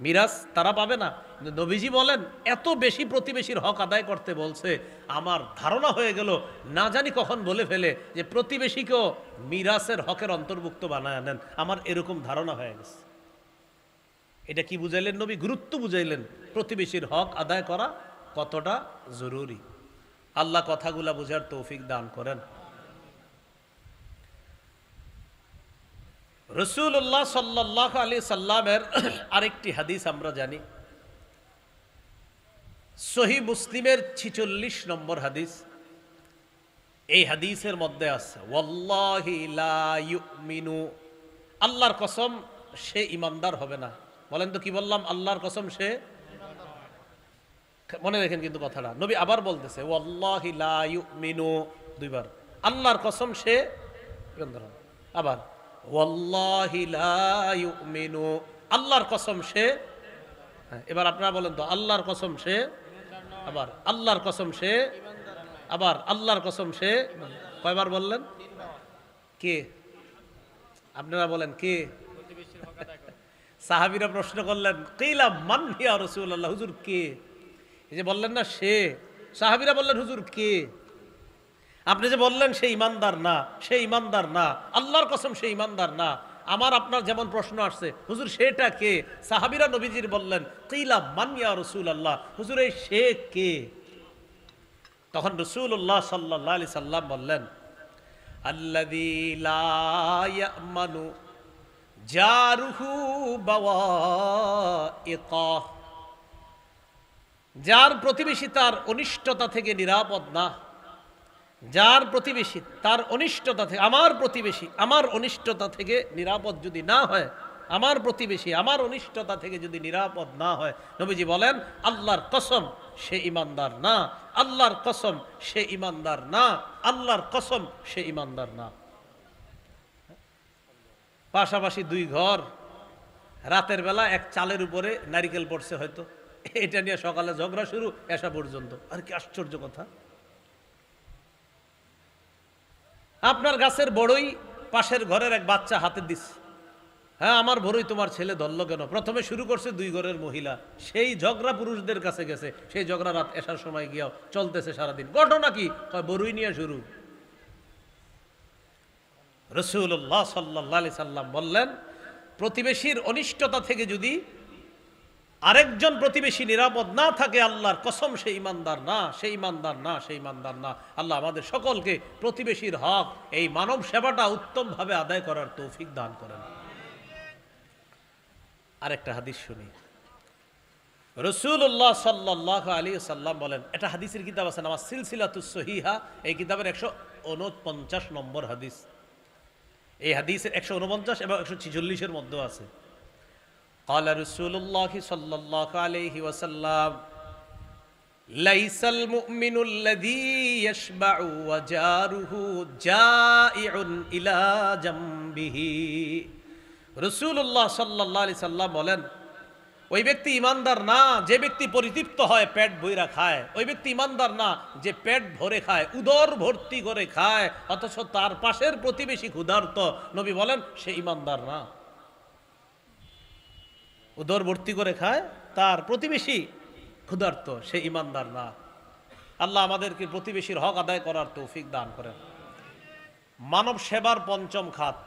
Speaker 1: মিরাজ তারা পাবে না। কিন্তু নবীজি বলেন এত বেশি প্রতিবেশীর হক আদায় করতে বলছে, আমার ধারণা হয়ে গেল না জানি কখন বলে ফেলে যে প্রতিবেশীকেও মিরাসের হকের অন্তর্ভুক্ত বানায় নেন। আমার এরকম ধারণা হয়ে গেছে। এটা কি বুঝাইলেন নবী? গুরুত্ব বুঝাইলেন প্রতিবেশীর হক আদায় করা কতটা জরুরি। আল্লাহ কথাগুলা বুঝার তৌফিক দান করেন। রাসূলুল্লাহ সাল্লাল্লাহু আলাইহি সাল্লামের আরেকটি হাদিস আমরা জানি, সহিহ মুসলিমের 46 নম্বর হাদিস। এই হাদিসের মধ্যে আছে ওয়াল্লাহি লা ইউমিনু, আল্লাহর কসম সে ইমানদার হবে না। বলেন তো কি বললাম? আল্লাহর কসম সে, মনে রাখেন কিন্তু কথাটা, নবী আবার বলতেছে ওয়াল্লাহি লা ইউমিনু, দুইবার, আল্লাহর কসম সে ইমানদার হবে। আবার ওয়াল্লাহি লা ইউমিনু, আল্লাহর কসম সে, এবার আপনারা বলেন তো আল্লাহর কসম সে, আবার আল্লাহর কসম সে, আবার আল্লাহর কসম সে, কয়বার বললেন? কে? আপনারা বলেন কে? সাহাবীরা প্রশ্ন করলেন, কিলা মান ইয়া রাসূলুল্লাহ, হুজুর কে? এই যে বললেন না সে, সাহাবীরা বললেন হুজুর কে? আপনি যে বললেন সে ইমানদার না, সে ইমানদার না, আল্লাহর কসম সে ইমানদার না। আমার আপনার যেমন প্রশ্ন আসছে, হুজুর সেটা কে? সাহাবীরা নবীজির বললেন কিলা মান ইয়া রাসূলুল্লাহ, হুজুর এই সে কে? তখন রাসূলুল্লাহ সাল্লাল্লাহু আলাইহি সাল্লাম বললেন, আল্লাযী লা ইয়ামানু জারুহু বাওয়াইকা, যার প্রতিবেশী তার অনিষ্টতা থেকে নিরাপদ না, যার প্রতিবেশী তার অনিষ্টতা থেকে, আমার প্রতিবেশী আমার অনিষ্টতা থেকে নিরাপদ যদি না হয়, আমার প্রতিবেশী আমার অনিষ্টতা থেকে যদি নিরাপদ না হয়, নবীজি বলেন আল্লাহর কসম সে ইমানদার না, আল্লাহর কসম সে ইমানদার না, আল্লাহর কসম সে ইমানদার না। পাশাপাশি দুই ঘর, রাতের বেলা এক চালের উপরে নারিকেল পড়ছে হয়তো, এটা নিয়ে সকালে ঝগড়া শুরু এসা পর্যন্ত। আর কি আশ্চর্য কথা! আপনার গাছের বড়ই পাশের ঘরের এক বাচ্চা হাতে দিচ্ছে, হ্যাঁ আমার বড়ই তোমার ছেলে ধরলো কেন? প্রথমে শুরু করছে দুই ঘরের মহিলা, সেই ঝগড়া পুরুষদের কাছে গেছে, সেই ঝগড়া রাত এসার সময় গিয়াও চলতেছে সারাদিন। ঘটনা কি? বড়ই নিয়ে শুরু। রাসূলুল্লাহ সাল্লাল্লাহু আলাইহি সাল্লাম বললেন, প্রতিবেশীর অনিষ্টতা থেকে যদি আরেকজন প্রতিবেশী নিরাপদ না থাকে, আল্লাহর কসম সে ইমানদার না, সে ইমানদার না, সে ইমানদার না। আল্লাহ আমাদের সকলকে প্রতিবেশীর হক, এই মানব সেবাটা উত্তমভাবে আদায় করার তৌফিক দান করেন। আরেকটা হাদিস শুনি। রাসূলুল্লাহ সাল্লাল্লাহু আলাইহি সাল্লাম বলেন, এটা হাদিসের কিতাব আছে আমার সিলসিলাতুস সহিহা, এই কিতাবের 149 নম্বর হাদিস। এই হাদিসের 149 এবং 146 মধ্যে আছে। قال رسول الله صلى الله عليه وسلم ليس المؤمن الذي يشبع وجاره جائع إلى جنبه। রাসূলুল্লাহ সাল্লাল্লাহু আলাইহি সাল্লাম বলেন, ওই ব্যক্তি ইমানদার না যে ব্যক্তি পরিতৃপ্ত হয়, পেট ভরে খায়। ওই ব্যক্তি ইমানদার না যে পেট ভরে খায়, উদর ভর্তি করে খায়, অথচ তার পাশের প্রতিবেশী ক্ষুধার্ত। নবী বলেন সে ইমানদার না। উদর ভর্তি করে খায়, তার প্রতিবেশী ক্ষুধার্ত, সে ইমানদার না। আল্লাহ আমাদেরকে প্রতিবেশীর হক আদায় করার তৌফিক দান করেন। মানব সেবার পঞ্চম খাত,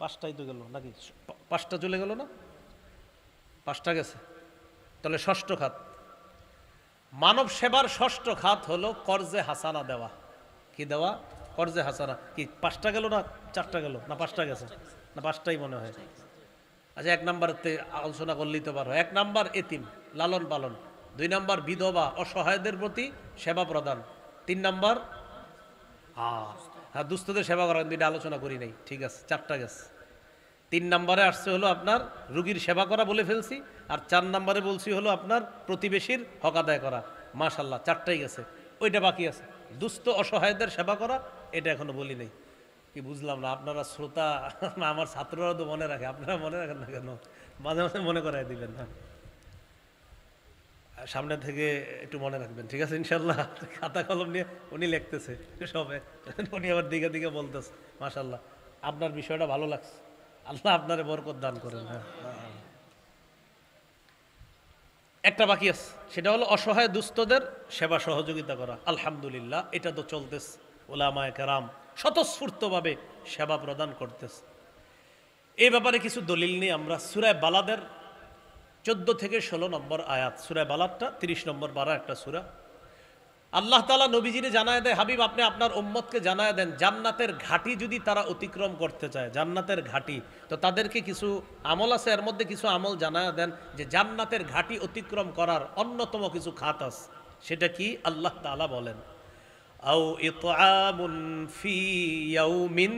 Speaker 1: পাঁচটাই তো গেল নাকি? পাঁচটা চলে গেল না? পাঁচটা গেছে, তাহলে ষষ্ঠ খাত। মানব সেবার ষষ্ঠ খাত হলো কর্জে হাসানা দেওয়া। কি দেওয়া? কর্জে হাসানা। কি পাঁচটা গেল না চারটা গেল? না পাঁচটা গেছে? না পাঁচটাই মনে হয়। আচ্ছা, এক নম্বরতে আলোচনা করলেই তো পারো। এক নম্বর এতিম লালন পালন, দুই নম্বর বিধবা অসহায়দের প্রতি সেবা প্রদান, 3 নম্বর হ্যাঁ দুস্থদের সেবা করা, কিন্তু এটা আলোচনা করি নাই, ঠিক আছে 4টা গেছে। 3 নম্বরে আসছে হলো আপনার রুগীর সেবা করা বলে ফেলছি, আর 4 নম্বরে বলছি হলো আপনার প্রতিবেশীর হক আদায় করা। মাশাল্লাহ 4টাই গেছে, ওইটা বাকি আছে দুস্থ অসহায়দের সেবা করা, এটা এখনো বলি নাই। কি বুঝলাম না, আপনারা শ্রোতা না আমার ছাত্ররা তো মনে রাখে, আপনারা মনে রাখেন না কেন? মাঝে মাঝে মনে করাই দিবেন না, সামনে থেকে একটু মনে রাখবেন, ঠিক আছে ইনশাল্লাহ। খাতা কলম নিয়ে উনি লিখতেছে সবে, উনি আবার দিকে দিকে বলতেছে। মাশাল্লাহ আপনার বিষয়টা ভালো লাগছে, আল্লাহ আপনারে বরকত দান করেন। হ্যাঁ একটা বাকি আছে, সেটা হলো অসহায় দুস্থদের সেবা সহযোগিতা করা। আলহামদুলিল্লাহ এটা তো চলতেছে, ওলামায়ে কেরাম স্বতঃস্ফূর্তভাবে সেবা প্রদান করতেছে। এই ব্যাপারে কিছু দলিল নিয়ে আমরা সূরা বালাদের 14 থেকে 16 নম্বর আয়াত, সূরা বালাদটা 30 নম্বর পারা একটা সূরা। আল্লাহ তাআলা নবীজিরে জানায় দেয়, হাবিব আপনি আপনার উম্মতকে জানায় দেন, জান্নাতের ঘাটি যদি তারা অতিক্রম করতে চায়, জান্নাতের ঘাটি, তো তাদেরকে কিছু আমল আছে, এর মধ্যে কিছু আমল জানায় দেন যে জান্নাতের ঘাটি অতিক্রম করার অন্যতম কিছু খাত আছে। সেটা কি? আল্লাহ তাআলা বলেন, আও ইতআমুন ফি ইয়াউমিন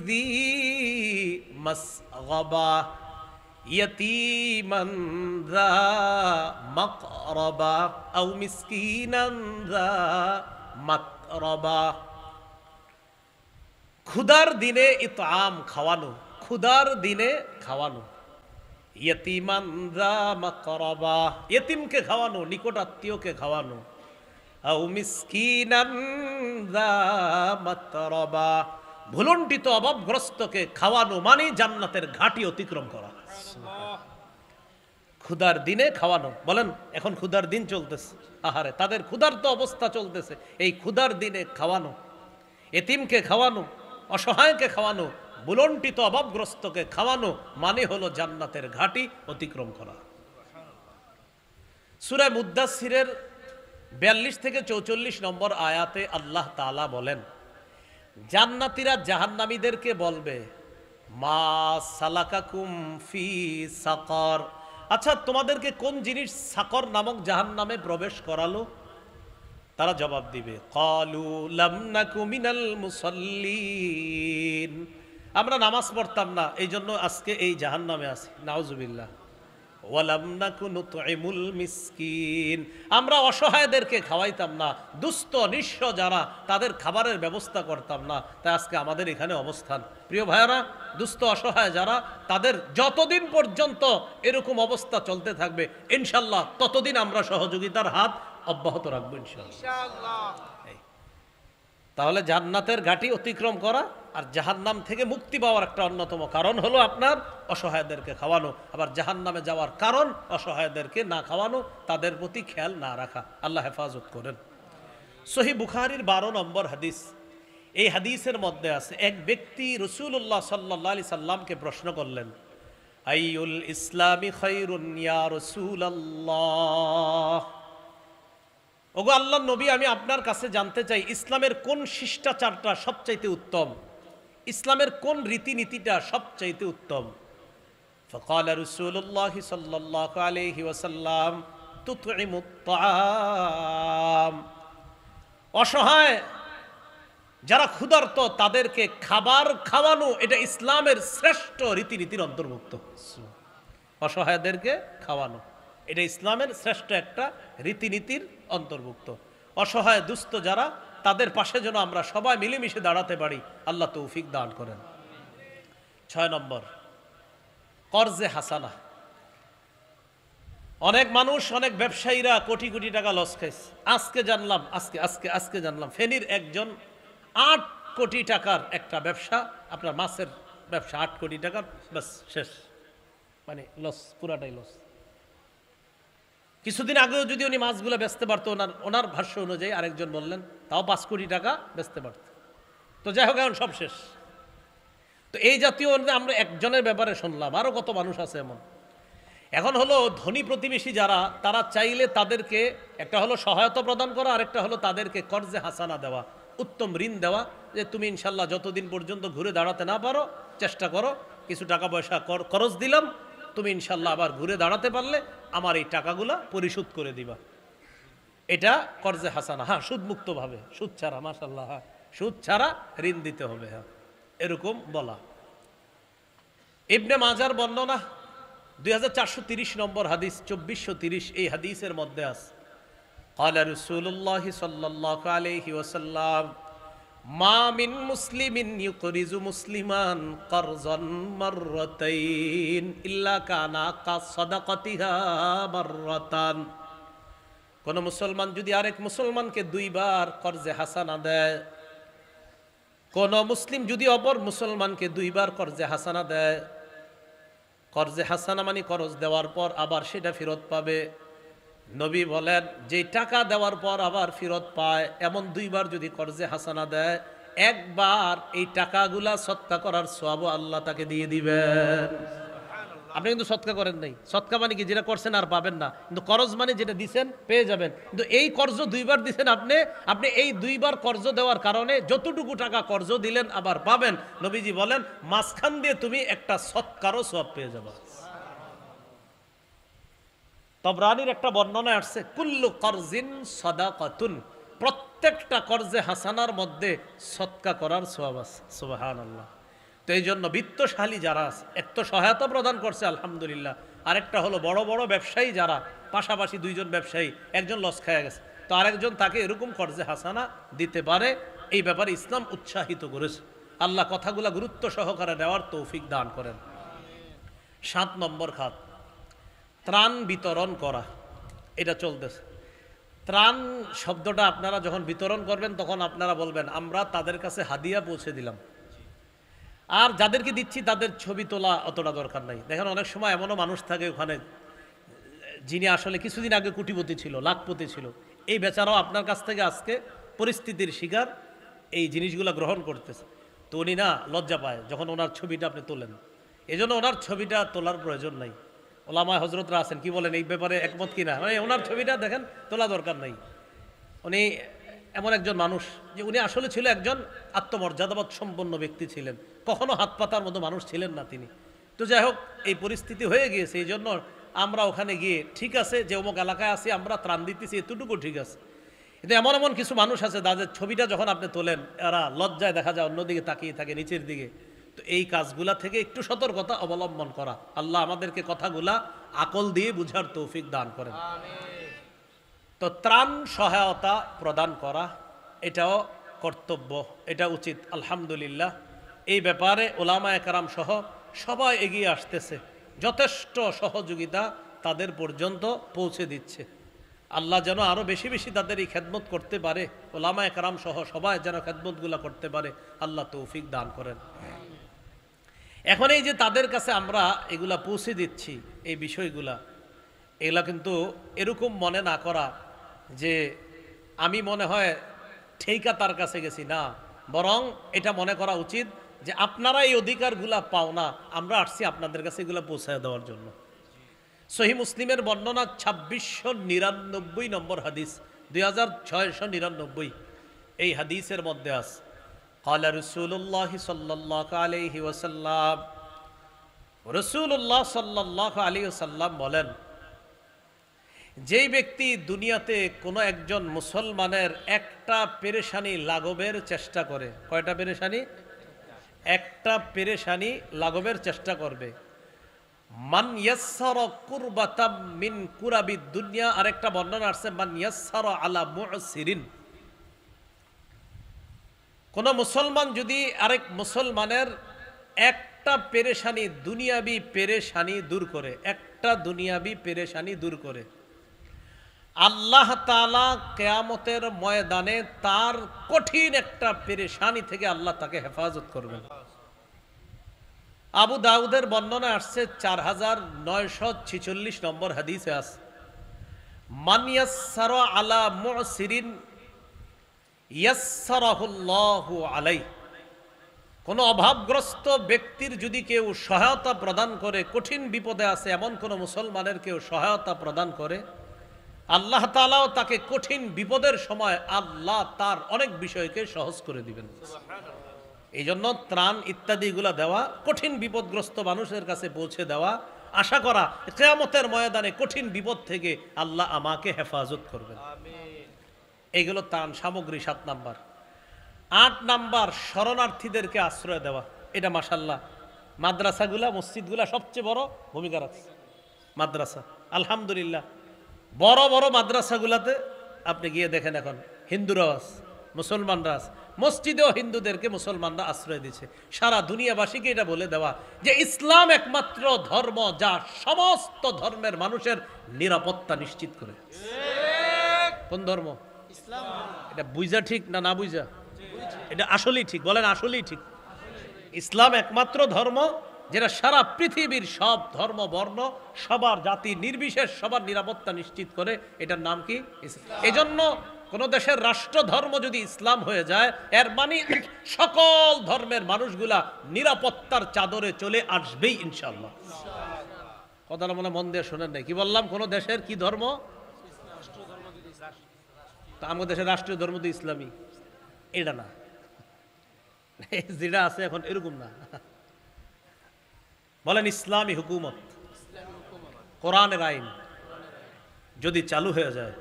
Speaker 1: যী মাসগাবা ইয়াতীমান যা মাকরাবা আও মিসকিনান যা মাতরাবা। ক্ষুধার দিনে ইতআম খাওয়ানো, ক্ষুধার দিনে খাওয়ানো। ইয়াতীমান যা মাকরাবা, ইতিমকে খাওয়ানো, নিকট আত্মীয়কে খাওয়ানো। আও মিসকিনান যা মাতরাবা, ভুলুণ্ঠিত অভাবগ্রস্তকে খাওয়ানো মানে জান্নাতের ঘাটি অতিক্রম করা। ক্ষুধার দিনে খাওয়ানো, বলেন এখন ক্ষুধার দিন চলতেছে, আহারে তাদের ক্ষুধার্ত অবস্থা চলতেছে, এই ক্ষুধার দিনে খাওয়ানো, এতিমকে খাওয়ানো, অসহায়কে খাওয়ানো, ভুলুণ্ঠিত অভাবগ্রস্তকে খাওয়ানো মানে হলো জান্নাতের ঘাটি অতিক্রম করা। সূরা মুদ্দাসসিরের 42 থেকে 44 নম্বর আয়াতে আল্লাহ তাআলা বলেন, জান্নাতীরা জাহান্নামীদেরকে বলবে, মা সালাকাকুম ফি সাকার, আচ্ছা তোমাদেরকে কোন জিনিস সাকর নামক জাহান্নামে প্রবেশ করালো? তারা জবাব দিবে, ক্বালু লাম নাকু মিনাল মুসাল্লিন, আমরা নামাজ পড়তাম না, এই জন্য আজকে এই জাহান্নামে আছি। নাউজুবিল্লাহ। ওয়ালাম নাকু নুতঈমুল মিসকিন, আমরা অসহায়দেরকে খাওয়াইতাম না, দুস্থ নিঃস্ব যারা তাদের খাবারের ব্যবস্থা করতাম না, তাই আজকে আমাদের এখানে অবস্থান। প্রিয় ভাইয়েরা, দুস্থ অসহায় যারা, তাদের যতদিন পর্যন্ত এরকম অবস্থা চলতে থাকবে ইনশাল্লাহ ততদিন আমরা সহযোগিতার হাত অব্যাহত রাখবো ইনশাআল্লাহ। তাহলে জান্নাতের ঘাটি অতিক্রম করা আর জাহান্নাম থেকে মুক্তি পাওয়ার একটা অন্যতম কারণ হলো আপনার অসহায়দেরকে খাওয়ানো। আবার জাহান্নামে যাওয়ার কারণ অসহায়দেরকে না খাওয়ানো, তাদের প্রতি খেয়াল না রাখা। আল্লাহ হেফাজত করেন। সহিহ বুখারীর 12 নম্বর হাদিস, এই হাদিসের মধ্যে আছে, এক ব্যক্তি রাসূলুল্লাহ সাল্লাল্লাহু আলাইহি সাল্লামকে প্রশ্ন করলেন, আইয়ুল ইসলামি খায়রুন ইয়া রাসূলুল্লাহ, ওগো আল্লাহর নবী আমি আপনার কাছে জানতে চাই ইসলামের কোন শিষ্টাচারটা সবচাইতে উত্তম, ইসলামের কোন রীতিনীতিটা সবচাইতে উত্তম? ফাকালা রাসূলুল্লাহ সাল্লাল্লাহু আলাইহি ওয়াসাল্লাম তুতঈমুত তাআম, অসহায় যারা ক্ষুধার্ত তাদেরকে খাবার খাওয়ানো, এটা ইসলামের শ্রেষ্ঠ রীতিনীতির অন্তর্ভুক্ত। অসহায়দেরকে খাওয়ানো এটা ইসলামের শ্রেষ্ঠ একটা রীতিনীতির অন্তর্ভুক্ত। অসহায় দুস্থ যারা, তাদের পাশে যেন আমরা সবাই মিলেমিশে দাঁড়াতে পারি, আল্লাহ তৌফিক দান করেন। 6 নম্বর, কর্জে হাসানা। অনেক মানুষ, অনেক ব্যবসায়ীরা কোটি কোটি টাকা লস খাইছে। আজকে জানলাম, আজকে জানলাম ফেনীর একজন 8 কোটি টাকার একটা ব্যবসা, আপনার মাছের ব্যবসা, 8 কোটি টাকার, বাস শেষ, মানে লস, পুরাটাই লস। কিছুদিন আগেও যদি উনি মাছগুলো বেচতে পারতো, ওনার ভাষ্য অনুযায়ী আরেকজন বললেন তাও 5 কোটি টাকা বেচতে পারত। তো যাই হোক এখন সব শেষ। তো এই জাতীয় আমরা একজনের ব্যাপারে শুনলাম, আরও কত মানুষ আছে এমন। এখন হলো ধনী প্রতিবেশী যারা, তারা চাইলে তাদেরকে একটা হলো সহায়তা প্রদান করা, আরেকটা হলো তাদেরকে কর্জে হাসানা দেওয়া, উত্তম ঋণ দেওয়া, যে তুমি ইনশাল্লাহ যতদিন পর্যন্ত ঘুরে দাঁড়াতে না পারো চেষ্টা করো, কিছু টাকা পয়সা খরচ দিলাম, তুমি ইনশাল্লাহ আবার ঘুরে দাঁড়াতে পারলে আমার এই টাকাগুলা পরিশোধ করে দিবা। এটা কর্জে হাসানা। হ্যাঁ, সুদ মুক্তভাবে, সুদ ছাড়া, মাশাআল্লাহ, হ্যাঁ, সুদ ছাড়া ঋণ দিতে হবে, হ্যাঁ, এরকম বলা। ইবনে মাজার বর্ণনা 2430 নম্বর হাদিস, 2430, এই হাদিসের মধ্যে আছে ক্বালা রাসূলুল্লাহ সাল্লাল্লাহু আলাইহি ওয়াসাল্লাম মা মিন মুসলিমিন ইউকরিজু মুসলিমান কারজান মাররাতাইন ইল্লা কানা কাসাদাকাতিহা মাররাতান। কোন মুসলমান যদি আরেক মুসলমানকে দুইবার কর্জে হাসানা দেয়, কোন মুসলিম যদি অপর মুসলমানকে দুইবার কর্জে হাসানা দেয়, কর্জে হাসানা মানে করজ দেওয়ার পর আবার সেটা ফেরত পাবে, নবী বলেন যে টাকা দেওয়ার পর আবার ফেরত পায়, এমন দুইবার যদি কর্জে হাসানা দেয়, একবার এই টাকাগুলা সৎকা করার সওয়াবও আল্লাহ তাকে দিয়ে দিবেন। আপনি কিন্তু সৎকা করেন নাই, সৎকা মানে কি যেটা করছেন আর পাবেন না, কিন্তু করজ মানে যেটা দিছেন পেয়ে যাবেন। কিন্তু এই কর্জ দুইবার দিছেন আপনি, আপনি এই দুইবার কর্জ দেওয়ার কারণে যতটুকু টাকা কর্জ দিলেন আবার পাবেন। নবীজি বলেন মাঝখান দিয়ে তুমি একটা সৎকারও সওয়াব পেয়ে যাবে। তবরানির একটা বর্ণনা আসছে কুল্লু কর্জিন সাদাকাতুন, প্রত্যেকটা কর্জে হাসানার মধ্যে সৎকা করার সওয়াব আছে। সুবহানাল্লাহ। তো এই জন্য বিত্তশালী যারা আছে, এক তো সহায়তা প্রদান করছে আলহামদুলিল্লাহ, আরেকটা হলো বড় বড় ব্যবসায়ী যারা, পাশাপাশি দুইজন ব্যবসায়ী, একজন লস খেয়ে গেছে তো আরেকজন তাকে এরকম কর্জে হাসানা দিতে পারে, এই ব্যাপারে ইসলাম উৎসাহিত করেছে। আল্লাহ কথাগুলা গুরুত্ব সহকারে নেওয়ার তৌফিক দান করেন। 7 নম্বর খাত, ত্রাণ বিতরণ করা, এটা চলতেছে। ত্রাণ শব্দটা আপনারা যখন বিতরণ করবেন তখন আপনারা বলবেন আমরা তাদের কাছে হাদিয়া পৌঁছে দিলাম, আর যাদেরকে দিচ্ছি তাদের ছবি তোলা অতটা দরকার নাই। দেখেন অনেক সময় এমনও মানুষ থাকে ওখানে যিনি আসলে কিছুদিন আগে কোটিপতি ছিল, লাখপতি ছিল, এই বেচারাও আপনার কাছ থেকে আজকে পরিস্থিতির শিকার এই জিনিসগুলো গ্রহণ করতেছে, তো উনি না লজ্জা পায় যখন ওনার ছবিটা আপনি তোলেন, এজন্য ওনার ছবিটা তোলার প্রয়োজন নাই। ওলামা হজরতরা আছেন, কি বলেন এই ব্যাপারে, একমত কিনা? মানে ওনার ছবিটা দেখেন তোলা দরকার নাই। উনি এমন একজন মানুষ যে উনি আসলে ছিল একজন আত্মমর্যাদাবাদ সম্পন্ন ব্যক্তি ছিলেন, কখনো হাত পাতার মতো মানুষ ছিলেন না তিনি। তো যাই হোক এই পরিস্থিতি হয়ে গিয়েছে, এই জন্য আমরা ওখানে গিয়ে ঠিক আছে যে অমুক এলাকায় আছি আমরা ত্রাণ দিতেছি, এতটুকু ঠিক আছে। কিন্তু এমন এমন কিছু মানুষ আছে যাদের ছবিটা যখন আপনি তোলেন এরা লজ্জায় দেখা যায় অন্যদিকে তাকিয়ে থাকে, নিচের দিকে। তো এই কাজগুলা থেকে একটু সতর্কতা অবলম্বন করা। আল্লাহ আমাদেরকে কথাগুলা আকল দিয়ে বুঝার তৌফিক দান করেন। তো ত্রাণ সহায়তা প্রদান করা এটাও কর্তব্য, এটা উচিত। আলহামদুলিল্লাহ এই ব্যাপারে ওলামায়ে কেরাম সহ সবাই এগিয়ে আসতেছে, যথেষ্ট সহযোগিতা তাদের পর্যন্ত পৌঁছে দিচ্ছে। আল্লাহ যেন আরও বেশি বেশি তাদের এই খেদমত করতে পারে, ওলামায়ে কেরাম সহ সবাই যেন খেদমতগুলো করতে পারে, আল্লাহ তৌফিক দান করেন। এখন এই যে তাদের কাছে আমরা এগুলা পৌঁছে দিচ্ছি এই বিষয়গুলা, এগুলা কিন্তু এরকম মনে না করা যে আমি মনে হয় ঠেকা তার কাছে গেছি, না, বরং এটা মনে করা উচিত যে আপনারা এই অধিকারগুলা পাও না, আমরা আসছি আপনাদের কাছে এগুলা পৌঁছায় দেওয়ার জন্য। সহিহ মুসলিমের বর্ণনা 2699 নম্বর হাদিস, 2699, এই হাদিসের মধ্যে আছে ক্বালা রাসূলুল্লাহ সাল্লাল্লাহু আলাইহি ওয়াসাল্লাম, রাসূলুল্লাহ সাল্লাল্লাহু আলাইহি ওয়াসাল্লাম বলেন যেই ব্যক্তি দুনিয়াতে কোনো একজন মুসলমানের একটা পেরেশানি লাঘবের চেষ্টা করে, কয়টা পেরেশানি? একটা পেরেশানি লাঘবের চেষ্টা করবে। মান ইয়াসসারা কুরবাতাম মিন কুরাবিদ দুনিয়া, আরেকটা বর্ণনা আছে মান ইয়াসসারা আলা মুসিরিন। কোন মুসলমান যদি আরেক মুসলমানের একটা পেরেশানি, দুনিয়াবি পেরেশানি দূর করে, একটা দুনিয়াবি পেরেশানি দূর করে, আল্লাহ তাআলা কিয়ামতের ময়দানে তার কঠিন একটা পেরেশানি থেকে আল্লাহ তাকে হেফাজত করবেন। আবু দাউদের বর্ণনা আসছে 4946 নম্বর হাদিসে আছে মান ইয়াসসারা আলা মুসিরিন ইয়াসসারাহুল্লাহু আলাইহি। কোনো অভাবগ্রস্ত ব্যক্তির যদি কেউ সহায়তা প্রদান করে, কঠিন বিপদে আছে এমন কোনো মুসলমানের কেউ সহায়তা প্রদান করে, আল্লাহ তাআলাও তাকে কঠিন বিপদের সময় আল্লাহ তার অনেক বিষয়কে সহজ করে দিবেন। এই জন্য ত্রাণ ইত্যাদিগুলা দেওয়া, কঠিন বিপদগ্রস্ত মানুষের কাছে পৌঁছে দেওয়া, আশা করা কিয়ামতের ময়দানে কঠিন বিপদ থেকে আল্লাহ আমাকে হেফাজত করবেন। এইগুলো তার সামগ্রী 7 নাম্বার। 8 নাম্বার শরণার্থীদেরকে আশ্রয় দেওয়া। এটা মাশাআল্লাহ মাদ্রাসাগুলা মসজিদগুলা সবচেয়ে বড় ভূমিকা রাখছে। মাদ্রাসা আলহামদুলিল্লাহ বড় বড় মাদ্রাসাগুলাতে আপনি গিয়ে দেখেন এখন হিন্দুরাও আছে, মুসলমানরা আছে, মসজিদেও হিন্দুদেরকে মুসলমানরা আশ্রয় দিচ্ছে। সারা দুনিয়াবাসীকে এটা বলে দেওয়া যে ইসলাম একমাত্র ধর্ম যা সমস্ত ধর্মের মানুষের নিরাপত্তা নিশ্চিত করে। কোন ধর্ম? ইসলাম। এটা বুঝা ঠিক না না বুঝা? এটা আসলেই ঠিক, বলেন আসলেই ঠিক। ইসলাম একমাত্র ধর্ম যেটা সারা পৃথিবীর সব ধর্ম বর্ণ সবার জাতি নির্বিশেষ সবার নিরাপত্তা নিশ্চিত করে। এটার নাম কি? এজন্য কোন দেশের রাষ্ট্র ধর্ম যদি ইসলাম হয়ে যায় এর মানে সকল ধর্মের মানুষগুলা নিরাপত্তার চাদরে চলে আসবেই ইনশাআল্লাহ। কথাটা মনে মন দিয়ে শোনেন নাই, কি বললাম? কোন দেশের কি ধর্ম? তা আমাদের দেশের রাষ্ট্রীয় ধর্ম তো ইসলামী। এটা না, যেটা আছে এখন এরকম না। বলেন ইসলামী হুকুমত, কোরআনের আইন যদি চালু হয়ে যায়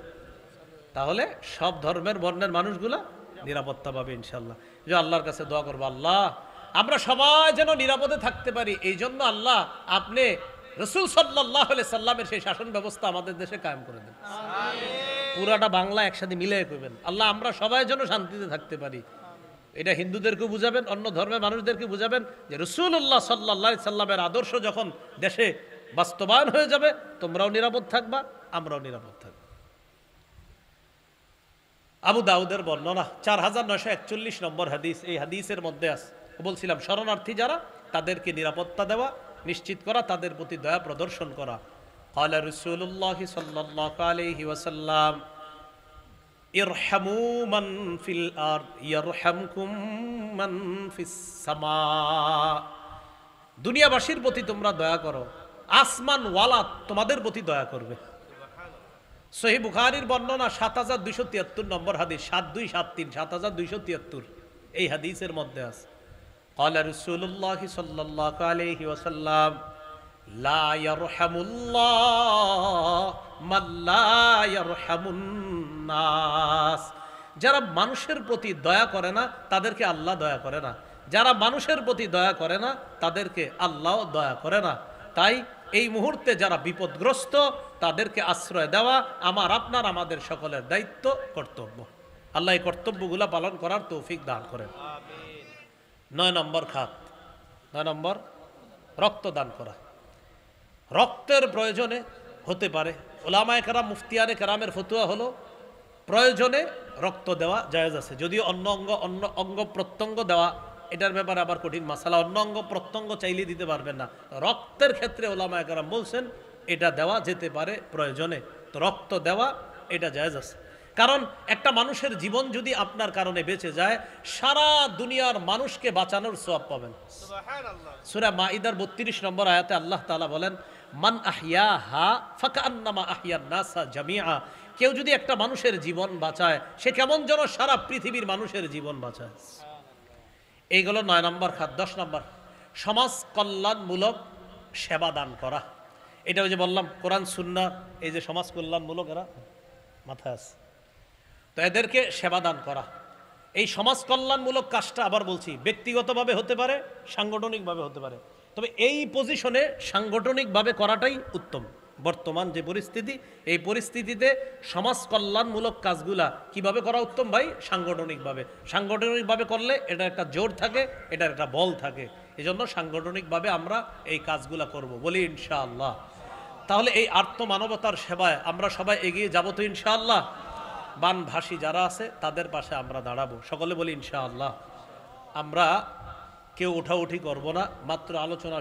Speaker 1: তাহলে সব ধর্মের বর্ণের মানুষগুলা নিরাপত্তা পাবে ইনশাআল্লাহ। যে আল্লাহর কাছে দোয়া করবো, আল্লাহ আমরা সবাই যেন নিরাপদে থাকতে পারি। এই জন্য আল্লাহ আপনি রাসূল সাল্লাল্লাহু আলাইহি সাল্লামের সেই শাসন ব্যবস্থা আমাদের দেশে কায়েম করে দেন। পুরাটা বাংলা একসাথে মিলে কইবেন, আল্লাহ আমরা সবাই যেন শান্তিতে থাকতে পারি। এটা হিন্দুদেরকে বুঝাবেন, অন্য ধর্মের মানুষদেরকে বুঝাবেন যে রাসূলুল্লাহ সাল্লাল্লাহু আলাইহি সাল্লামের আদর্শ যখন দেশে বাস্তবায়ন হয়ে যাবে তোমরাও নিরাপদ থাকবা, আমরাও নিরাপদ থাকব। আবু দাউদের বর্ণনা 4941 নম্বর হাদিস। এই হাদিসের মধ্যে আছে, বলছিলাম শরণার্থী যারা তাদেরকে নিরাপত্তা দেওয়া নিশ্চিত করা, তাদের প্রতি দয়া প্রদর্শন করা। ক্বালা রাসূলুল্লাহ সাল্লাল্লাহু আলাইহি ওয়াসাল্লাম ইরহামু মান ফিল আরদ ইয়ারহামকুম মান ফিস সামা। দুনিয়াবাসীর প্রতি তোমরা দয়া করো, আসমান ওয়ালা তোমাদের প্রতি দয়া করবে। সহিহ বুখারীর বর্ণনা 7273 নম্বর হাদিস, 7273 7273 এই হাদিসের মধ্যে আছে। ক্বালা রাসূলুল্লাহ সাল্লাল্লাহু আলাইহি ওয়াসাল্লাম লা ইয়ারহামুল্লাহ মান লা ইয়ারহামুন নাস। যারা মানুষের প্রতি দয়া করে না তাদেরকে আল্লাহ দয়া করে না, যারা মানুষের প্রতি দয়া করে না তাদেরকে আল্লাহ দয়া করে না। তাই এই মুহূর্তে যারা বিপদগ্রস্ত তাদেরকে আশ্রয় দেওয়া আমার আপনার আমাদের সকলের দায়িত্ব, কর্তব্য। আল্লাহ এই কর্তব্যগুলো পালন করার তৌফিক দান করেন। 9 নম্বর খাত, 9 নম্বর রক্তদান করা। রক্তের প্রয়োজনে হতে পারে, উলামায়ে কেরাম মুফতিয়ানে কেরামের ফতোয়া হলো প্রয়োজনে রক্ত দেওয়া জায়েজ আছে, যদিও অন্য অঙ্গ প্রত্যঙ্গ দেওয়া এটার ব্যাপারে আবার কঠিন মাসালা। অন্য অঙ্গ প্রত্যঙ্গ চাইলে দিতে পারবেন না, রক্তের ক্ষেত্রে উলামায়ে কেরাম বলছেন এটা দেওয়া যেতে পারে প্রয়োজনে। তো রক্ত দেওয়া এটা জায়েজ আছে, কারণ একটা মানুষের জীবন যদি আপনার কারণে বেঁচে যায় সারা দুনিয়ার মানুষকে বাঁচানোর সওয়াব পাবেন। সুবহানাল্লাহ। সূরা মাইদার 32 নম্বর আয়াতে আল্লাহ তাআলা বলেন মান আহইয়াহা ফাকান্নামা আহইয়ান নাসা জামিআ। কেউ যদি একটা মানুষের জীবন বাঁচায় সে কেমন যেন সারা পৃথিবীর মানুষের জীবন বাঁচায়। এইগুলো 9 নম্বর খাত। 10 নম্বর সমাজ কল্যাণমূলক সেবা দান করা। এটা ওই যে বললাম কোরআন সুন্নাহ এই যে সমাজ কল্যাণমূলক এরা মাথায় আছে, তো এদেরকে সেবা দান করা। এই সমাজ কল্যাণমূলক কাজটা আবার বলছি ব্যক্তিগতভাবে হতে পারে, সাংগঠনিকভাবে হতে পারে, তবে এই পজিশনে সাংগঠনিকভাবে করাটাই উত্তম। বর্তমান যে পরিস্থিতি এই পরিস্থিতিতে সমাজ কল্যাণমূলক কাজগুলা কিভাবে করা উত্তম ভাই? সাংগঠনিকভাবে। সাংগঠনিকভাবে করলে এটা একটা জোর থাকে, এটার একটা বল থাকে, এজন্য সাংগঠনিকভাবে আমরা এই কাজগুলা করব বলি ইনশাআল্লাহ। তাহলে এই আর্ত মানবতার সেবায় আমরা সবাই এগিয়ে যাব তো ইনশাআল্লাহ। বানভাসী যারা আছে তাদের পাশে আমরা দাঁড়াবো, সকলে বলি ইনশাআল্লাহ। আমরা কেউ উঠাউঠি করব না, মাত্র আলোচনা